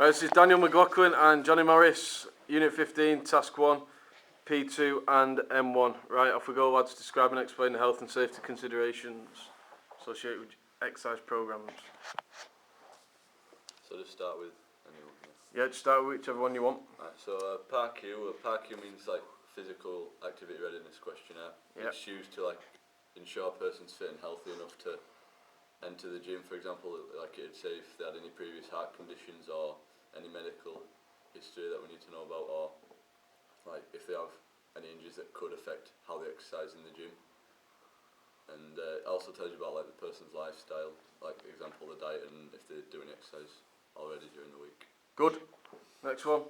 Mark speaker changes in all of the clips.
Speaker 1: Right, this is Daniel McLaughlin and Johnny Morris, Unit 15, Task 1, P2 and M1. Right, off we go, lads. Describe and explain the health and safety considerations associated with exercise programmes.
Speaker 2: So just start with anyone.
Speaker 1: Yeah, just start with whichever one you want.
Speaker 2: Right, so PARQ means like physical activity readiness questionnaire.
Speaker 1: Yep.
Speaker 2: It's used to like ensure a person's fit and healthy enough to enter the gym. For example, like it'd say if they had any previous heart conditions or any medical history that we need to know about, or like if they have any injuries that could affect how they exercise in the gym. And it also tells you about like the person's lifestyle, like for example the diet and if they're doing exercise already during the week.
Speaker 1: Good. Next one.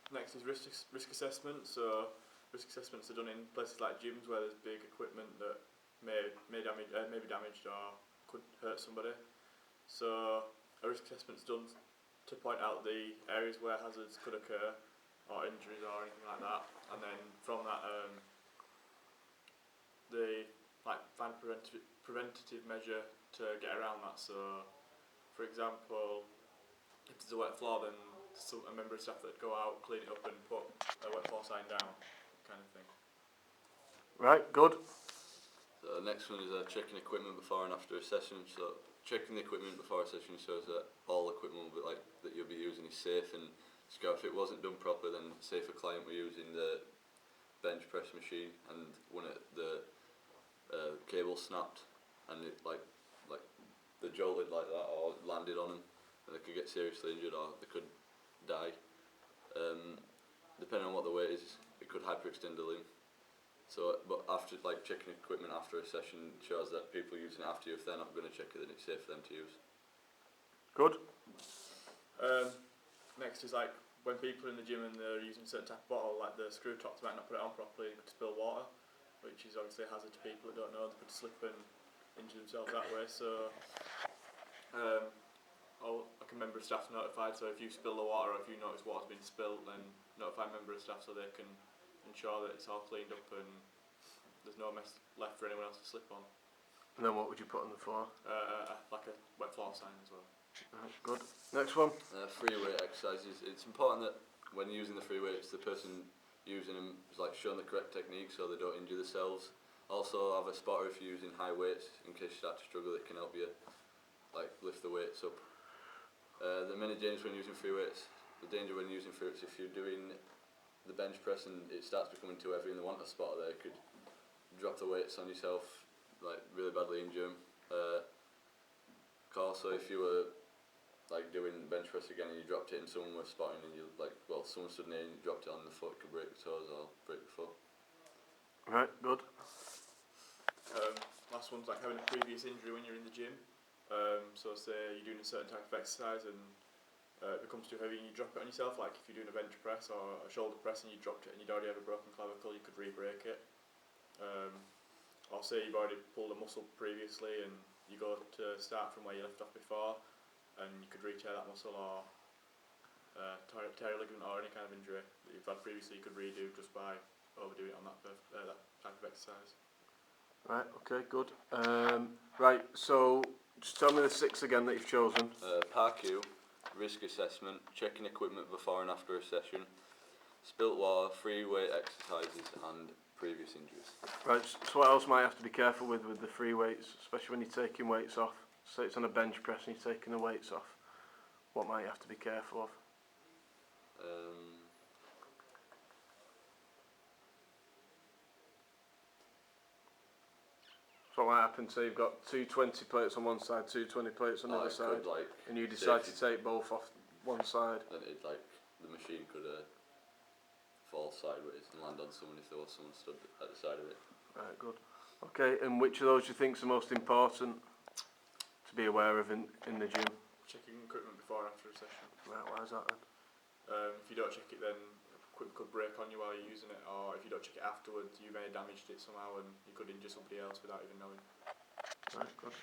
Speaker 3: Next is risk assessment. So risk assessments are done in places like gyms where there's big equipment that may be damaged or could hurt somebody. So a risk assessment is done to point out the areas where hazards could occur or injuries or anything like that, and then from that they find a preventative measure to get around that. So for example, if there's a wet floor, then a member of staff that go out, clean it up and put a wet floor sign down, kind of thing.
Speaker 1: Right, good.
Speaker 2: So the next one is checking equipment before and after a session. So checking the equipment before a session shows that all equipment will be, that you'll be using is safe, and if it wasn't done properly, then say if a client were using the bench press machine and one of the cable snapped and it like they jolted like that or landed on them, and they could get seriously injured or they could die. Depending on what the weight is, it could hyperextend the limb. So, but after checking equipment after a session shows that people using it after you, if they're not going to check it, then it's safe for them to use.
Speaker 1: Good.
Speaker 3: Next is when people are in the gym and they're using a certain type of bottle, like the screw tops might not put it on properly, it could spill water, which is obviously a hazard to people that don't know. They could slip and injure themselves that way. So, a member of staff's notified. So if you spill the water or if you notice water's been spilled, then notify a member of staff so they can ensure that it's all cleaned up and there's no mess left for anyone else to slip on.
Speaker 1: And then what would you put on the floor?
Speaker 3: Like a wet floor sign as well.
Speaker 1: Right, good. Next one.
Speaker 2: Free weight exercises. It's important that when using the free weights, the person using them is shown the correct technique so they don't injure themselves. Also have a spotter if you're using high weights, in case you start to struggle, they can help you lift the weights up. The many dangers when using free weights. The danger when using free weights, if you're doing the bench press and it starts becoming too heavy and they want a spotter there, you could drop the weights on yourself, really badly injure them. Also, if you were doing bench press again and you dropped it and someone was spotting and you someone stood near and you dropped it on the foot, it could break the toes or break the foot.
Speaker 1: Right, good.
Speaker 3: Last one's having a previous injury when you're in the gym. So say you're doing a certain type of exercise and it becomes too heavy and you drop it on yourself, like if you're doing a bench press or a shoulder press and you dropped it and you'd already have a broken clavicle, you could re-break it. Or say you've already pulled a muscle previously and you go to start from where you left off before and you could re-tear that muscle or tear a ligament or any kind of injury that you've had previously, you could redo just by overdoing it on that type of exercise.
Speaker 1: Right, okay, good. Right, so just tell me the 6 again that you've chosen.
Speaker 2: PARQ, risk assessment, checking equipment before and after a session, spilt water, free weight exercises and previous injuries.
Speaker 1: Right, so what else might you have to be careful with the free weights, especially when you're taking weights off? Say it's on a bench press and you're taking the weights off. What might you have to be careful of? So what might happen, say you've got 220 plates on one side, 220 plates on the other side, and you decide to take both off one side.
Speaker 2: Then the machine could fall sideways and land on someone if there was someone stood at the side of it.
Speaker 1: Right, good. Okay, and which of those do you think is the most important to be aware of in the gym?
Speaker 3: Checking equipment before and after a session.
Speaker 1: Right, why is that then?
Speaker 3: If you don't check it, then equipment could break on you while you're using it, or if you don't check it afterwards, you may have damaged it somehow and you could injure somebody else without even knowing.
Speaker 1: Right, good.